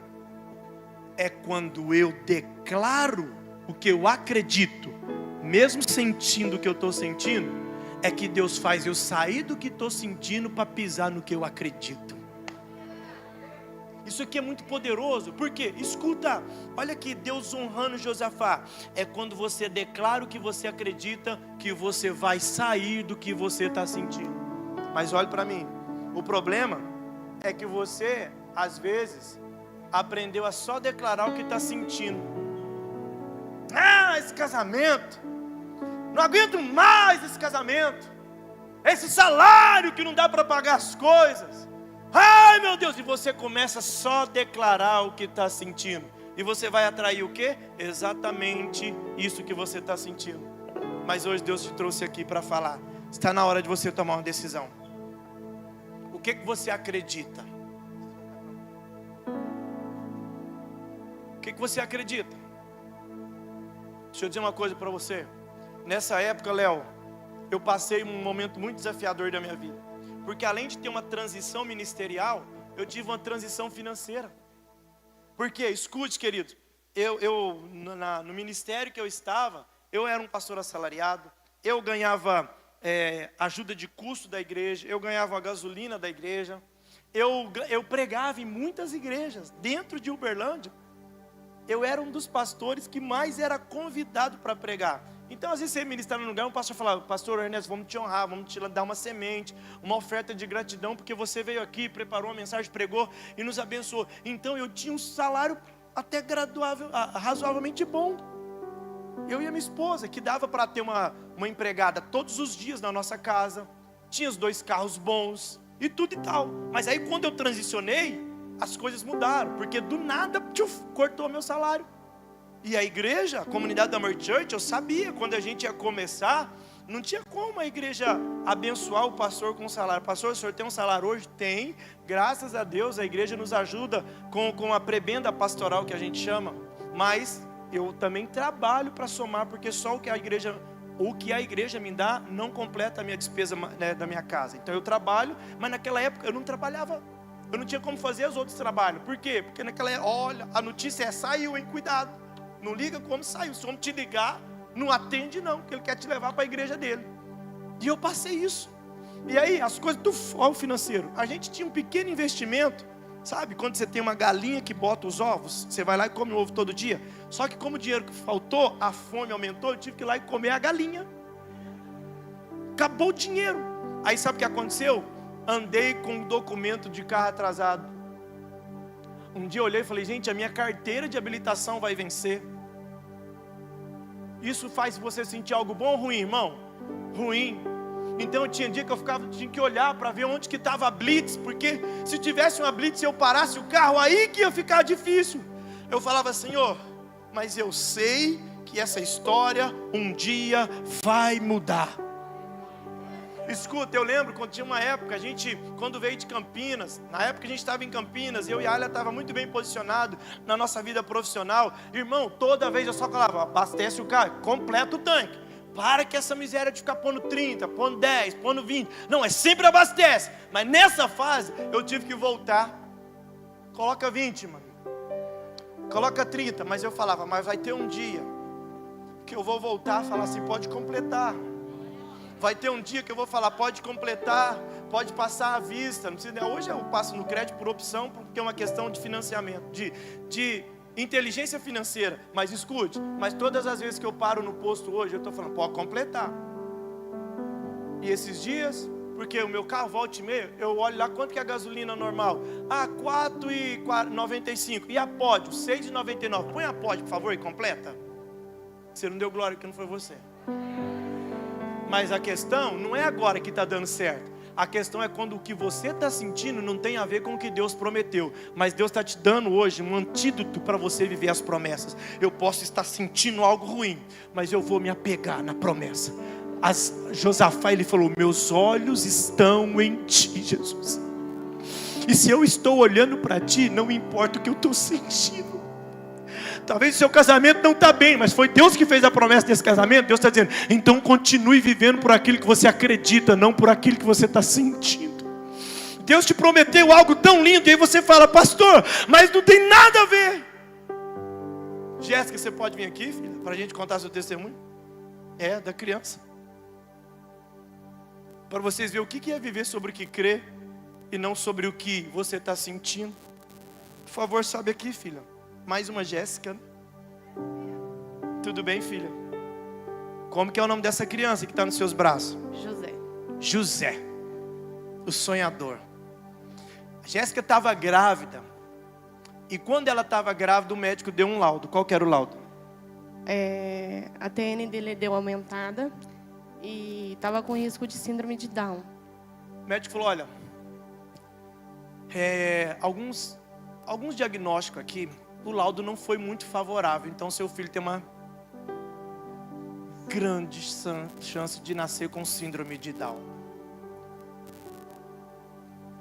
É quando eu declaro o que eu acredito, mesmo sentindo o que eu estou sentindo, é que Deus faz eu sair do que estou sentindo para pisar no que eu acredito. Isso aqui é muito poderoso, porque, escuta, olha aqui, Deus honrando Josafá, é quando você declara o que você acredita, que você vai sair do que você está sentindo. Mas olha para mim, o problema é que você, às vezes, aprendeu a só declarar o que está sentindo. Ah, esse casamento, não aguento mais esse casamento, esse salário que não dá para pagar as coisas. Ai meu Deus, e você começa só a declarar o que está sentindo. E você vai atrair o quê? Exatamente isso que você está sentindo. Mas hoje Deus te trouxe aqui para falar. Está na hora de você tomar uma decisão. O que você acredita? O que você acredita? Deixa eu dizer uma coisa para você. Nessa época, Léo, eu passei um momento muito desafiador da minha vida. Porque além de ter uma transição ministerial, eu tive uma transição financeira. Porque, escute, querido, no ministério que eu estava, eu era um pastor assalariado, eu ganhava ajuda de custo da igreja, eu ganhava a gasolina da igreja, eu pregava em muitas igrejas, dentro de Uberlândia. Eu era um dos pastores que mais era convidado para pregar. Então, às vezes você ministrar num lugar, um pastor falava, pastor Ernesto, vamos te honrar, vamos te dar uma semente, uma oferta de gratidão, porque você veio aqui, preparou uma mensagem, pregou e nos abençoou. Então, eu tinha um salário até razoavelmente bom. Eu e a minha esposa, que dava para ter uma empregada todos os dias na nossa casa, tinha os 2 carros bons e tudo e tal. Mas aí, quando eu transicionei, as coisas mudaram, porque do nada, cortou meu salário. E a igreja, a comunidade da Mercy Church, eu sabia, quando a gente ia começar, não tinha como a igreja abençoar o pastor com salário. Pastor, o senhor tem um salário hoje? Tem, graças a Deus, a igreja nos ajuda com a prebenda pastoral que a gente chama. Mas eu também trabalho para somar, porque só o que a igreja me dá não completa a minha despesa, né, da minha casa. Então eu trabalho, mas naquela época eu não trabalhava, eu não tinha como fazer os outros trabalhos. Por quê? Porque naquela época, olha, a notícia saiu, hein, cuidado. Não liga como saiu, se o homem te ligar, não atende não, porque ele quer te levar para a igreja dele. E eu passei isso. E aí, as coisas do financeiro, a gente tinha um pequeno investimento, sabe? Quando você tem uma galinha que bota os ovos, você vai lá e come o ovo todo dia. Só que como o dinheiro que faltou, a fome aumentou, eu tive que ir lá e comer a galinha. Acabou o dinheiro. Aí sabe o que aconteceu? Andei com um documento de carro atrasado. Um dia eu olhei e falei, gente, a minha carteira de habilitação vai vencer. Isso faz você sentir algo bom ou ruim, irmão? Ruim. Então tinha dia que eu tinha que olhar para ver onde que estava a blitz, porque se tivesse uma blitz e eu parasse o carro, aí que ia ficar difícil. Eu falava, Senhor, mas eu sei que essa história um dia vai mudar. Escuta, eu lembro quando tinha uma época, quando veio de Campinas, na época a gente estava em Campinas, eu e a Alia estava muito bem posicionado na nossa vida profissional. Irmão, toda vez eu só falava, abastece o carro, completa o tanque. Para que essa miséria de ficar pondo 30, pondo 10, pondo 20. Não, sempre abastece. Mas nessa fase, eu tive que voltar. Coloca 20, mano. Coloca 30, mas eu falava, mas vai ter um dia que eu vou voltar a falar assim, pode completar. Vai ter um dia que eu vou falar, pode completar, pode passar à vista. Não precisa, hoje eu passo no crédito por opção, porque é uma questão de financiamento, de inteligência financeira. Mas escute, mas todas as vezes que eu paro no posto hoje, eu estou falando, pode completar. E esses dias, porque o meu carro volta e meia, eu olho lá quanto que é a gasolina normal. Ah, 4,95. E a pódio, 6,99. Põe a pódio, por favor, e completa. Você não deu glória que não foi você. Mas a questão não é agora que está dando certo. A questão é quando o que você está sentindo não tem a ver com o que Deus prometeu. Mas Deus está te dando hoje um antídoto para você viver as promessas. Eu posso estar sentindo algo ruim, mas eu vou me apegar na promessa. Josafá, ele falou, meus olhos estão em ti, Jesus. E se eu estou olhando para ti, não importa o que eu estou sentindo. Talvez o seu casamento não está bem, mas foi Deus que fez a promessa desse casamento. Deus está dizendo, então continue vivendo por aquilo que você acredita, não por aquilo que você está sentindo. Deus te prometeu algo tão lindo, e aí você fala, pastor, mas não tem nada a ver. Jéssica, você pode vir aqui, filha, para a gente contar seu testemunho? É, da criança. Para vocês verem o que é viver sobre o que crê, e não sobre o que você está sentindo. Por favor, sobe aqui, filha. Mais uma Jéssica. Tudo bem, filha? Como que é o nome dessa criança que está nos seus braços? José. José, o sonhador. A Jéssica estava grávida. E quando ela estava grávida, o médico deu um laudo. Qual que era o laudo? A TN dele deu aumentada e estava com risco de síndrome de Down. O médico falou, olha, alguns diagnósticos aqui, o laudo não foi muito favorável. Então seu filho tem uma grande chance de nascer com síndrome de Down.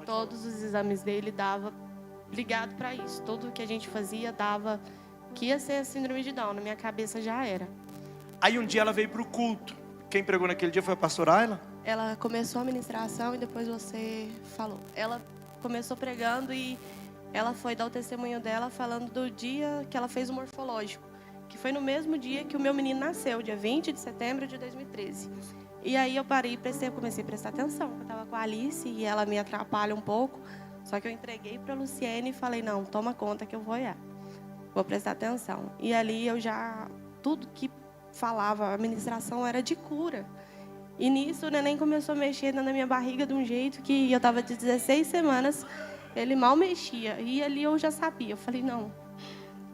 Todos os exames dele dava ligado para isso. Tudo que a gente fazia dava que ia ser a síndrome de Down. Na minha cabeça já era. Aí um dia ela veio para o culto. Quem pregou naquele dia foi a pastora Ayla? Ela começou a ministração e depois você falou. Ela começou pregando e ela foi dar o testemunho dela falando do dia que ela fez o morfológico, que foi no mesmo dia que o meu menino nasceu, dia 20 de setembro de 2013. E aí eu parei e comecei a prestar atenção. Eu estava com a Alice e ela me atrapalha um pouco, só que eu entreguei para a Luciene e falei, não, toma conta que eu vou olhar. Vou prestar atenção. E ali eu já, tudo que falava, a ministração era de cura. E nisso o neném começou a mexer na minha barriga de um jeito que eu estava de 16 semanas, ele mal mexia. E ali eu já sabia. Eu falei, não,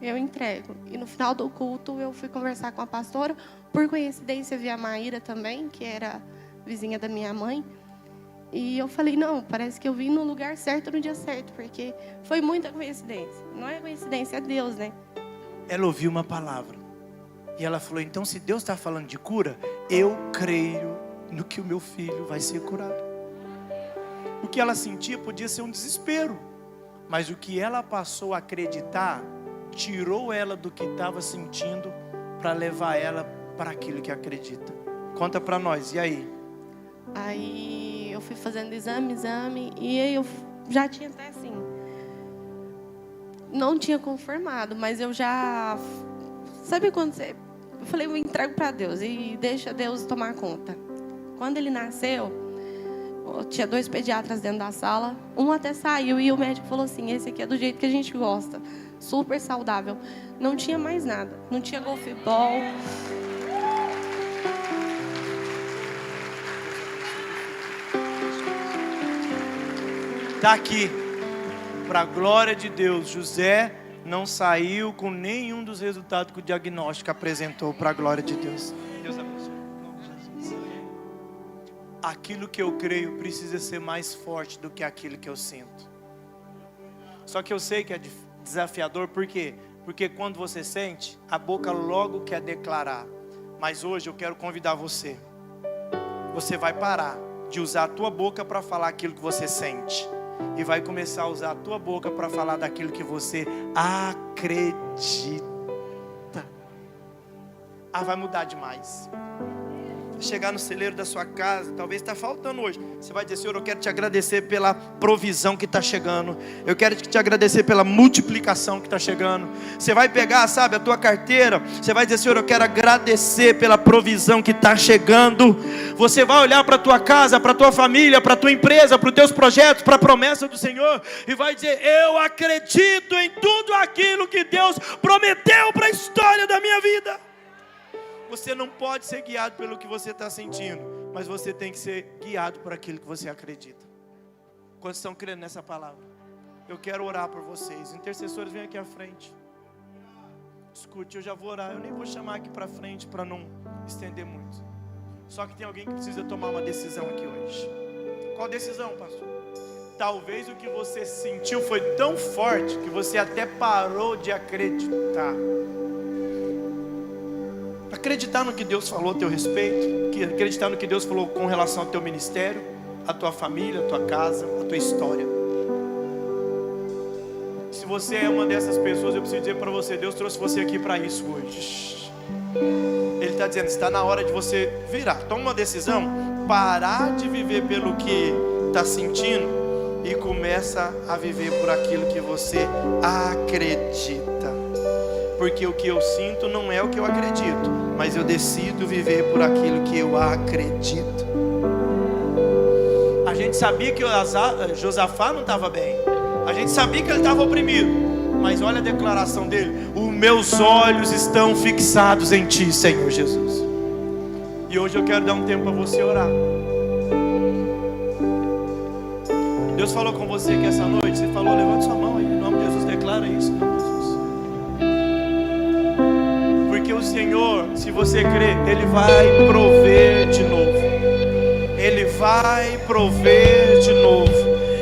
eu entrego. E no final do culto eu fui conversar com a pastora. Por coincidência vi a Maíra também, que era vizinha da minha mãe. E eu falei, não, parece que eu vim no lugar certo no dia certo, porque foi muita coincidência. Não é coincidência, é Deus, né? Ela ouviu uma palavra. E ela falou, então se Deus está falando de cura, eu creio no que o meu filho vai ser curado. O que ela sentia podia ser um desespero, mas o que ela passou a acreditar tirou ela do que estava sentindo para levar ela para aquilo que acredita. Conta para nós, e aí? Aí eu fui fazendo exame, e aí eu já tinha até assim, não tinha confirmado, mas eu já, sabe quando você, eu falei, eu entrego para Deus e deixa Deus tomar conta. Quando ele nasceu, tinha 2 pediatras dentro da sala, um até saiu e o médico falou assim, esse aqui é do jeito que a gente gosta, super saudável. Não tinha mais nada, não tinha golfebol. Está aqui, para a glória de Deus, José não saiu com nenhum dos resultados que o diagnóstico apresentou, para a glória de Deus. Deus abençoe. Aquilo que eu creio precisa ser mais forte do que aquilo que eu sinto. Só que eu sei que é desafiador, por quê? Porque quando você sente, a boca logo quer declarar. Mas hoje eu quero convidar você. Você vai parar de usar a tua boca para falar aquilo que você sente. E vai começar a usar a tua boca para falar daquilo que você acredita. Vai mudar demais. chegar no celeiro da sua casa, talvez está faltando hoje. Você vai dizer: Senhor, eu quero te agradecer pela provisão que está chegando. Eu quero te agradecer pela multiplicação que está chegando. Você vai pegar, sabe, a tua carteira. Você vai dizer: Senhor, eu quero agradecer pela provisão que está chegando. Você vai olhar para a tua casa, para a tua família, para a tua empresa, para os teus projetos, para a promessa do Senhor, e vai dizer: eu acredito em tudo aquilo que Deus prometeu para a história da minha vida. Você não pode ser guiado pelo que você está sentindo, mas você tem que ser guiado por aquilo que você acredita. Quantos estão crendo nessa palavra? Eu quero orar por vocês. Intercessores, vem aqui à frente. Escute, eu já vou orar. Eu nem vou chamar aqui para frente para não estender muito. Só que tem alguém que precisa tomar uma decisão aqui hoje. Qual decisão, pastor? Talvez o que você sentiu foi tão forte que você até parou de acreditar. Acreditar no que Deus falou a teu respeito, acreditar no que Deus falou com relação ao teu ministério, a tua família, a tua casa, a tua história. Se você é uma dessas pessoas, eu preciso dizer para você: Deus trouxe você aqui para isso hoje. Ele está dizendo: está na hora de você virar. Toma uma decisão, parar de viver pelo que está sentindo e começa a viver por aquilo que você acredita. Porque o que eu sinto não é o que eu acredito, mas eu decido viver por aquilo que eu acredito. A gente sabia que Josafá não estava bem. A gente sabia que ele estava oprimido. Mas olha a declaração dele: os meus olhos estão fixados em ti, Senhor Jesus. E hoje eu quero dar um tempo para você orar. Deus falou com você que essa noite, você falou, levante sua mão aí, em nome de Jesus, declara isso, em nome de Jesus. Porque o Senhor, se você crer, Ele vai prover de novo. Ele vai prover de novo.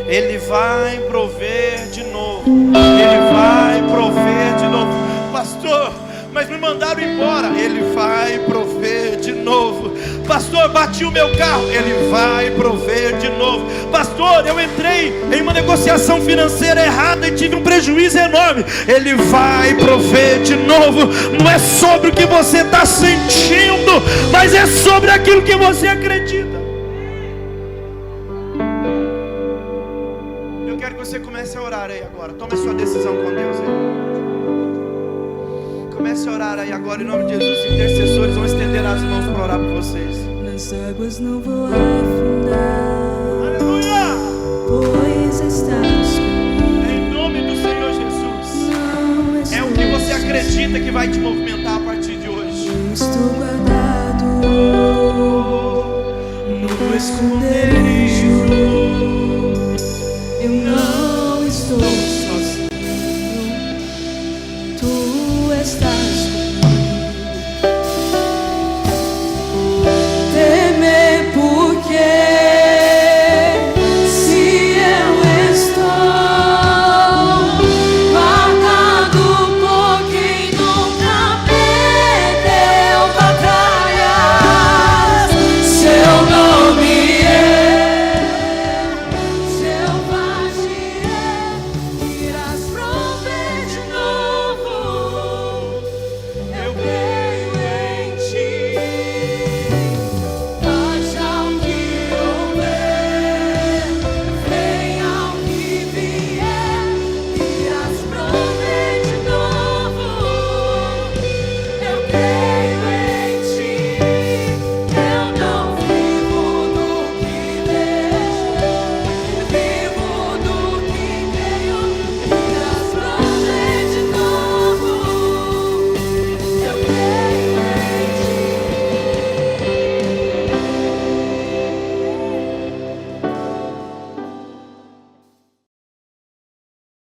Ele vai prover de novo. Ele vai prover de novo. Pastor, mas me mandaram embora. Ele vai prover de novo. Pastor, bati o meu carro. Ele vai prover de novo. Pastor, eu entrei em uma negociação financeira errada e tive um prejuízo enorme. Ele vai prover de novo. Não é sobre o que você está sentindo, mas é sobre aquilo que você acredita. Eu quero que você comece a orar aí agora. Tome a sua decisão com Deus aí. Comece a orar aí agora em nome de Jesus. Os intercessores vão estender as mãos para orar por vocês. Nas águas não vou afundar. Aleluia! Pois estás comigo. Em nome do Senhor Jesus. É o que você acredita que vai te movimentar a partir de hoje. Estou guardado.